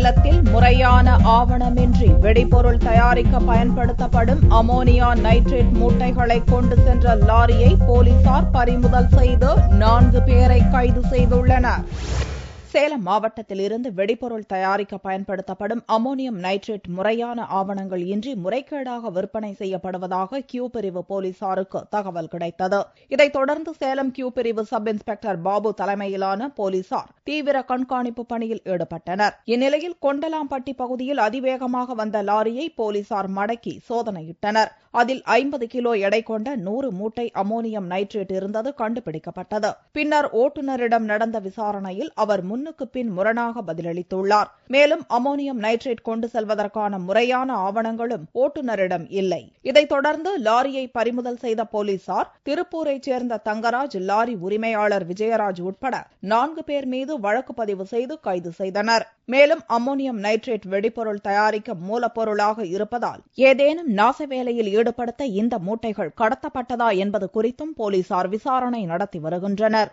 சேலத்தில் முறையான ஆவணமின்றி வெடிபொருள் தயாரிக்க பயன்படுத்தப்படும் அமோனியா நைட்ரேட் மூட்டைகளை கொண்டு சென்ற லாரியை போலீசார் பறிமுதல் செய்து 4 பேரை கைது செய்துள்ளனர். சேலம் மாவட்டத்தில் இருந்து வெடிபொருள் தயாரிக்க பயன்படுத்தப்படும் அமோனியம் நைட்ரேட் முறையான ஆவணங்கள் இன்றி முறைகேடாக விற்பனை செய்யப்படுவதாக கியூ பிரிவு போலீசாருக்கு தகவல் கிடைத்தது. இதைத் தொடர்ந்து சேலம் கியூ பிரிவு சப் இன்ஸ்பெக்டர் பாபு தலைமையிலான போலீசார் தீவிர கண்காணிப்பு பணியில் ஈடுபட்டனர். இந்நிலையில் கொண்டலாம்பட்டி பகுதியில் அதிவேகமாக வந்த லாரியை போலீசார் மடக்கி சோதனையிட்டனர். அதில் 50 கிலோ எடை கொண்ட 100 மூட்டை அமோனியம் நைட்ரேட் இருந்தது கண்டுபிடிக்கப்பட்டது. பின்னர் ஓட்டுநரிடம் நடந்த விசாரணையில் அவர் முன்னுக்கு பின் முரணாக பதிலளித்துள்ளார். மேலும் அமோனியம் நைட்ரேட் கொண்டு செல்வதற்கான முறையான ஆவணங்களும் ஓட்டுநரிடம் இல்லை. இதைத் தொடர்ந்து லாரியை பறிமுதல் செய்த போலீசார் திருப்பூரைச் சேர்ந்த தங்கராஜ், லாரி உரிமையாளர் விஜயராஜ் உட்பட 4 பேர் மீது வழக்கு பதிவு செய்து கைது செய்தனர். மேலும் அமோனியம் நைட்ரேட் வெடிபொருள் தயாரிக்க மூலப்பொருளாக இருப்பதால் ஏதேனும் நாசவேலையில் ஈடுபடுத்த இந்த மூட்டைகள் கடத்தப்பட்டதா என்பது குறித்தும் போலீசார் விசாரணை நடத்தி வருகின்றனர்.